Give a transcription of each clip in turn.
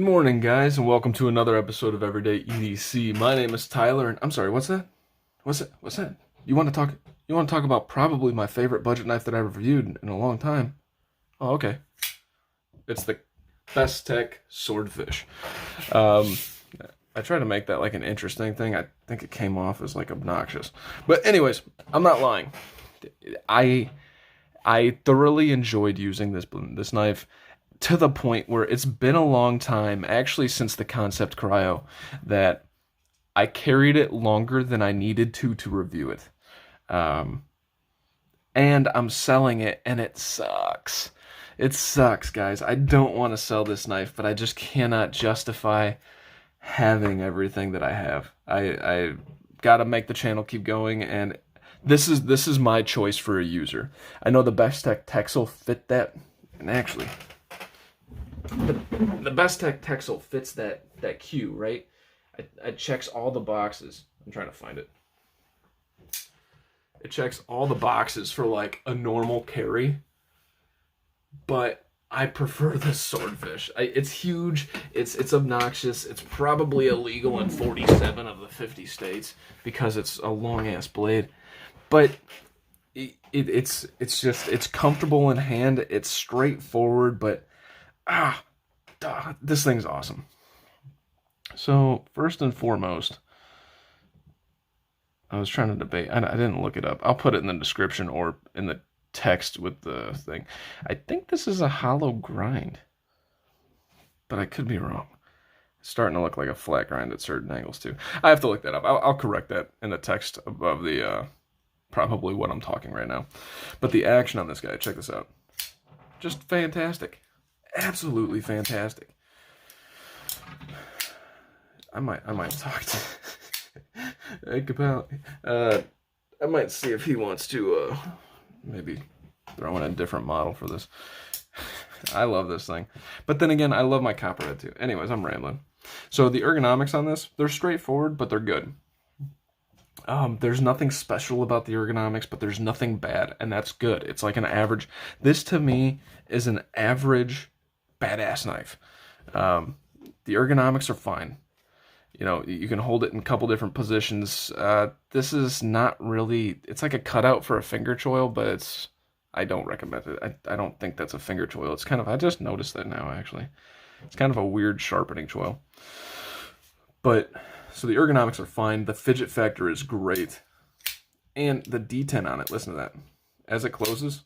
Good morning, guys, and welcome to another episode of Everyday EDC. My name is Tyler, and I'm sorry, what's that? What's that? You want to talk? You want to talk about probably my favorite budget knife that I've reviewed in a long time? Oh, okay. It's the Bestech Swordfish. Um, I tried to make that like an interesting thing. I think it came off as like obnoxious, but anyways, I'm not lying. I thoroughly enjoyed using this knife to the point where it's been a long time, actually since the Concept Cryo, that I carried it longer than I needed to review it. Um, and I'm selling it, and it sucks. It sucks, guys. I don't want to sell this knife, but I just cannot justify having everything that I have. I gotta make the channel keep going, and this is my choice for a user. I know the Bestech Texel fit that, and actually, the Bestech Texel fits that cue, right? It checks all the boxes. I'm trying to find it. It checks all the boxes for like a normal carry, but I prefer the Swordfish. It's huge. It's obnoxious. It's probably illegal in 47 of the 50 states because it's a long ass blade. But it's comfortable in hand. It's straightforward, but this thing's awesome. So first and foremost, I was trying to debate. I didn't look it up. I'll put it in the description or in the text with the thing. I think this is a hollow grind, but I could be wrong. It's starting to look like a flat grind at certain angles too. I have to look that up. I'll correct that in the text above the probably what I'm talking right now. But the action on this guy, check this out. Just fantastic. Absolutely fantastic. I might talk to Hey Capel. I might see if he wants to maybe throw in a different model for this. I love this thing. But then again, I love my copperhead too. Anyways, I'm rambling. So the ergonomics on this, they're straightforward, but they're good. There's nothing special about the ergonomics, but there's nothing bad, and that's good. It's like an average. This to me is an average badass knife. The ergonomics are fine. You know, you can hold it in a couple different positions. This is not really, it's like a cutout for a finger choil, but I don't recommend it. I don't think that's a finger choil. It's kind of, I just noticed that now, actually. It's kind of a weird sharpening choil. But, so the ergonomics are fine. The fidget factor is great. And the detent on it, listen to that. As it closes.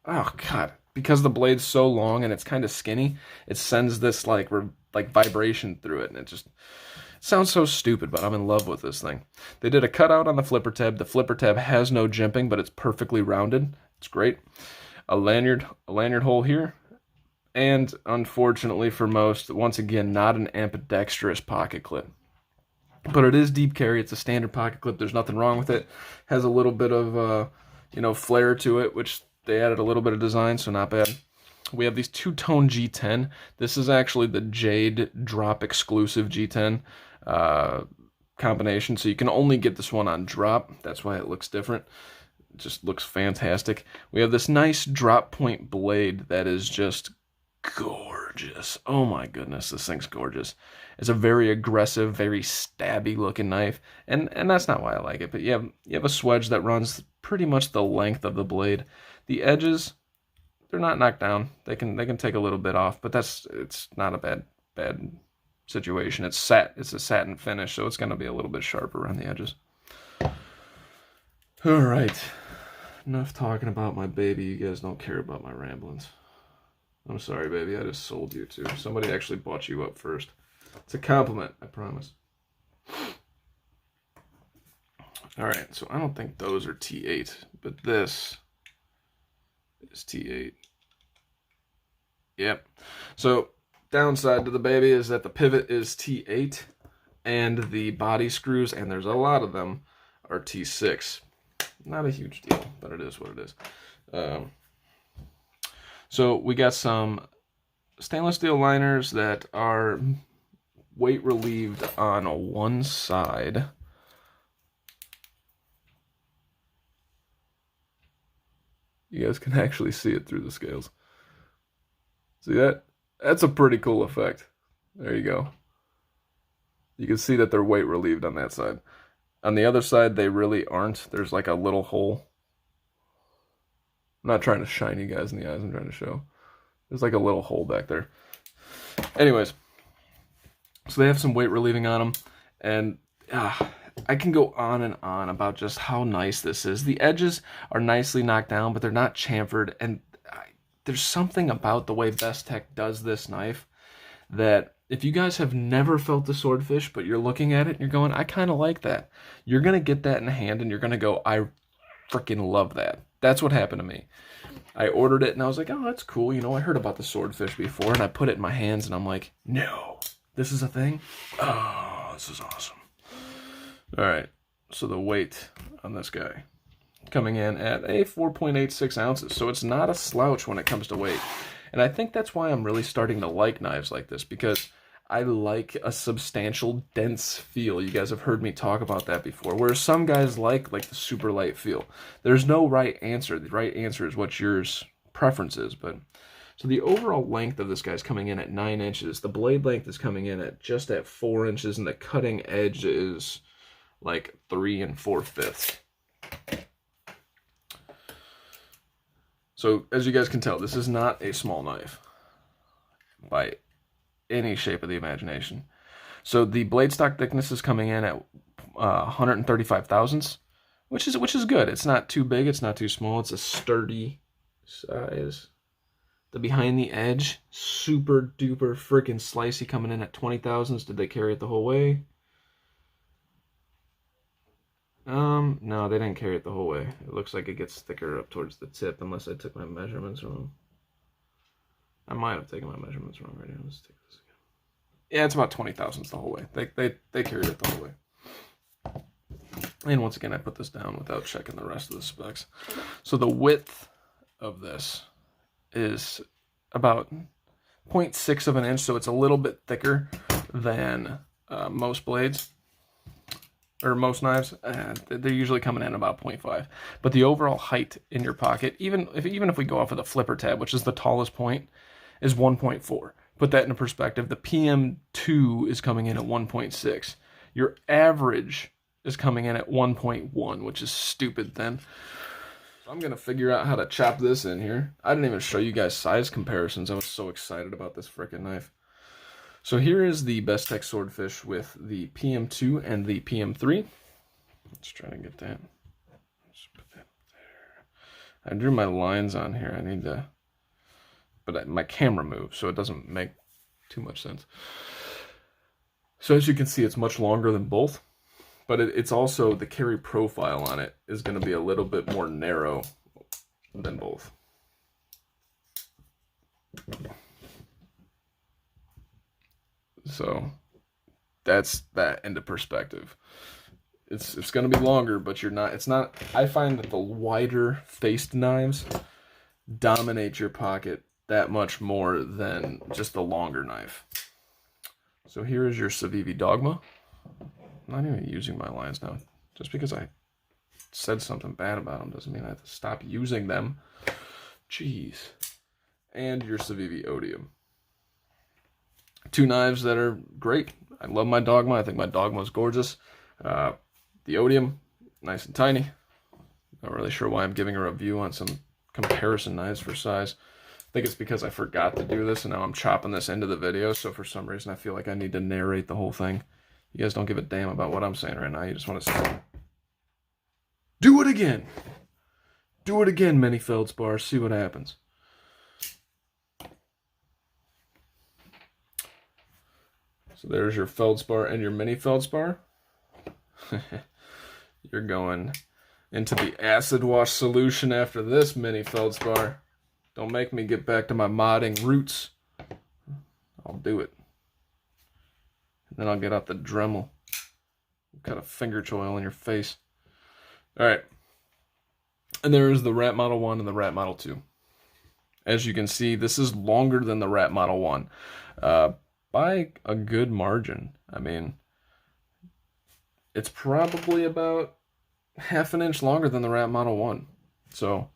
Oh, God. Because the blade's so long and it's kind of skinny, it sends this like vibration through it, and it just sounds so stupid, but I'm in love with this thing. They did a cutout on the flipper tab. The flipper tab has no jimping, but it's perfectly rounded. It's great. A lanyard hole here, and unfortunately for most, once again, not an ambidextrous pocket clip. But it is deep carry. It's a standard pocket clip. There's nothing wrong with it. Has a little bit of flair to it, which they added a little bit of design, so not bad. We have these two-tone G10. This is actually the Jade drop exclusive G10 combination, so you can only get this one on drop. That's why it looks different. It just looks fantastic. We have this nice drop point blade that is just gorgeous. Oh my goodness, this thing's gorgeous. It's a very aggressive, very stabby looking knife, and that's not why I like it, but you have a swedge that runs pretty much the length of the blade. The edges, they're not knocked down. They can take a little bit off, but it's not a bad situation. It's a satin finish, so it's going to be a little bit sharper around the edges. All right, enough talking about my baby. You guys don't care about my ramblings. I'm sorry, baby. I just sold you too. Somebody actually bought you up first. It's a compliment, I promise. All right, so I don't think those are T8, but this is T8. Yep. So downside to the baby is that the pivot is T8 and the body screws, and there's a lot of them, are T6. Not a huge deal, but it is what it is. So we got some stainless steel liners that are weight relieved on one side. You guys can actually see it through the scales. See that? That's a pretty cool effect. There you go. You can see that they're weight relieved on that side. On the other side, they really aren't. There's like a little hole. I'm not trying to shine you guys in the eyes. I'm trying to show. There's like a little hole back there. Anyways, so they have some weight relieving on them. And I can go on and on about just how nice this is. The edges are nicely knocked down, but they're not chamfered. And there's something about the way Bestech does this knife that if you guys have never felt the Swordfish, but you're looking at it and you're going, I kind of like that. You're going to get that in the hand and you're going to go, I freaking love that. That's what happened to me. I ordered it and I was like, oh, that's cool. You know, I heard about the Swordfish before, and I put it in my hands and I'm like, no, this is a thing? Oh, this is awesome. All right, so the weight on this guy coming in at a 4.86 ounces. So it's not a slouch when it comes to weight. And I think that's why I'm really starting to like knives like this, because I like a substantial, dense feel. You guys have heard me talk about that before. Whereas some guys like the super light feel. There's no right answer. The right answer is what yours preference is. But so the overall length of this guy's coming in at 9 inches. The blade length is coming in at just at 4 inches, and the cutting edge is like 3 4/5. So as you guys can tell, this is not a small knife by any shape of the imagination. So the blade stock thickness is coming in at 135 thousandths, which is good. It's not too big, it's not too small. It's a sturdy size. The behind the edge, super duper freaking slicey, coming in at 20 thousandths. Did they carry it the whole way? No, they didn't carry it the whole way. It looks like it gets thicker up towards the tip, unless I took my measurements wrong. I might have taken my measurements wrong right now. Let's take this again. Yeah, it's about 20 thousandths the whole way. They carried it the whole way. And once again, I put this down without checking the rest of the specs. So the width of this is about 0.6 of an inch, so it's a little bit thicker than most blades. Or most knives, they're usually coming in about 0.5. But the overall height in your pocket, even if we go off of the flipper tab, which is the tallest point, is 1.4. Put that into perspective. The PM2 is coming in at 1.6. Your average is coming in at 1.1, which is stupid thin. So I'm going to figure out how to chop this in here. I didn't even show you guys size comparisons. I was so excited about this frickin' knife. So here is the Bestech Swordfish with the PM2 and the PM3. Let's try to get that. Let's put that there. I drew my lines on here. I need to, but my camera moves, so it doesn't make too much sense. So as you can see, it's much longer than both, but it's also, the carry profile on it is going to be a little bit more narrow than both. So that's that into perspective. It's going to be longer, but it's not. I find that the wider faced knives dominate your pocket that much more than just the longer knife. So here is your Civivi Dogma. I'm not even using my lines now. Just because I said something bad about them doesn't mean I have to stop using them. Jeez. And your Civivi Odium. Two knives that are great. I love my Dogma. I think my Dogma is gorgeous. The Odium, nice and tiny. Not really sure why I'm giving a review on some comparison knives for size. I think it's because I forgot to do this, and now I'm chopping this into the video, so for some reason I feel like I need to narrate the whole thing. You guys don't give a damn about what I'm saying right now. You just want to say, do it again. Do it again, mini feldspar. See what happens. So there's your feldspar and your mini feldspar. You're going into the acid wash solution after this, mini feldspar. Don't make me get back to my modding roots. I'll do it. And then I'll get out the Dremel. Cut a finger oil in your face. Alright. And there's the Rat Model 1 and the Rat Model 2. As you can see, this is longer than the Rat Model 1. By a good margin. I mean, it's probably about half an inch longer than the Rat Model 1. So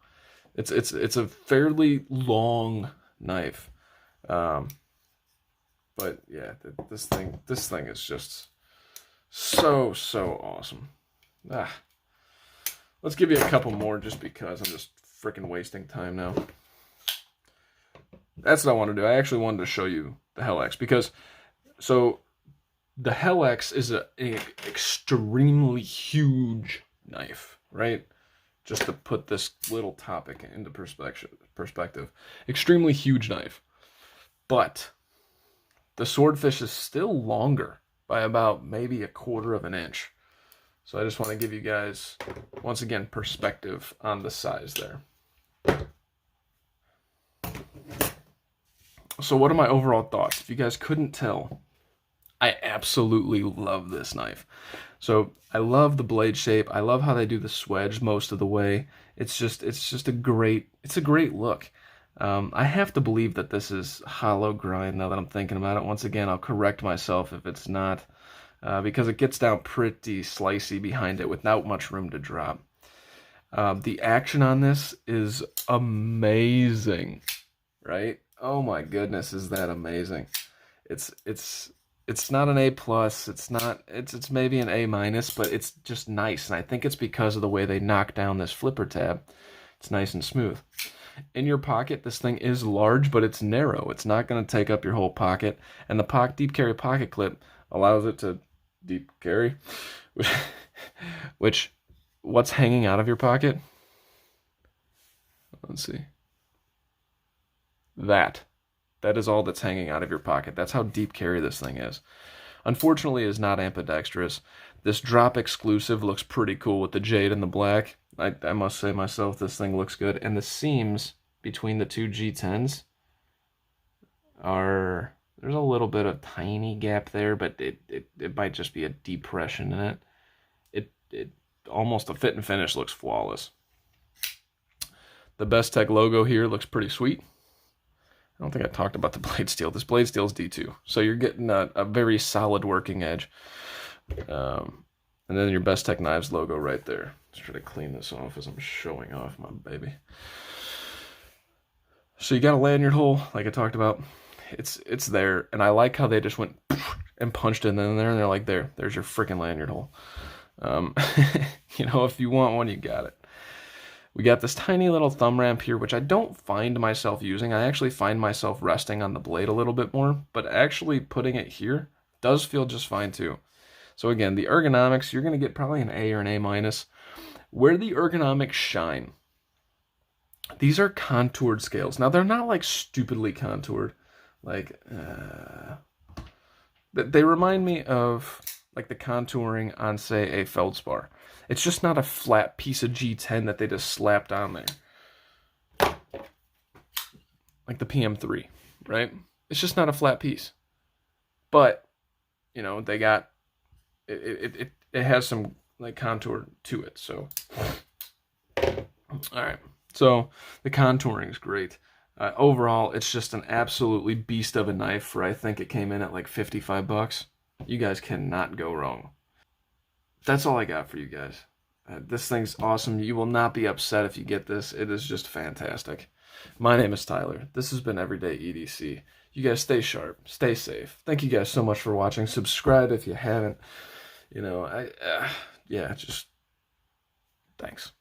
it's a fairly long knife. But yeah, this thing is just so awesome. Let's give you a couple more just because I'm just freaking wasting time now. That's what I want to do. I actually wanted to show you the Hell X because so the Hell X is an extremely huge knife, right? Just to put this little topic into perspective. Extremely huge knife. But the Swordfish is still longer by about maybe 1/4 of an inch. So I just want to give you guys, once again, perspective on the size there. So what are my overall thoughts? If you guys couldn't tell, I absolutely love this knife. So I love the blade shape. I love how they do the swedge most of the way. It's just a great look. I have to believe that this is hollow grind now that I'm thinking about it. Once again, I'll correct myself if it's not, because it gets down pretty slicey behind it without much room to drop. The action on this is amazing, right? Oh my goodness, is that amazing? It's not an A+, it's maybe an A-, but it's just nice, and I think it's because of the way they knock down this flipper tab. It's nice and smooth. In your pocket, this thing is large, but it's narrow. It's not going to take up your whole pocket, and the deep carry pocket clip allows it to deep carry, which what's hanging out of your pocket? Let's see. That is all that's hanging out of your pocket. That's how deep carry this thing is. Unfortunately, it is not ambidextrous. This drop exclusive looks pretty cool with the jade and the black. I must say myself, this thing looks good. And the seams between the two G10s are, there's a little bit of tiny gap there, but it might just be a depression in it. It almost, the fit and finish looks flawless. The Bestech logo here looks pretty sweet. I don't think I talked about the blade steel. This blade steel is D2, so you're getting a very solid working edge. And then your Bestech Knives logo right there. Let's try to clean this off as I'm showing off my baby. So you got a lanyard hole, like I talked about. It's there, and I like how they just went and punched it in there, and they're like, there's your freaking lanyard hole. You know, if you want one, you got it. We got this tiny little thumb ramp here, which I don't find myself using. I actually find myself resting on the blade a little bit more, but actually putting it here does feel just fine too. So again, the ergonomics, you're going to get probably an A or an A-. Where the ergonomics shine, these are contoured scales. Now, they're not like stupidly contoured. Like, they remind me of like the contouring on, say, a feldspar. It's just not a flat piece of G10 that they just slapped on there. Like the PM3, right? It's just not a flat piece. But, you know, they got, it has some like contour to it, so. Alright, so the contouring is great. Overall, it's just an absolutely beast of a knife for, I think it came in at like 55 bucks. You guys cannot go wrong. That's all I got for you guys. This thing's awesome. You will not be upset if you get this. It is just fantastic. My name is Tyler. This has been Everyday EDC. You guys stay sharp. Stay safe. Thank you guys so much for watching. Subscribe if you haven't. You know, yeah, just thanks.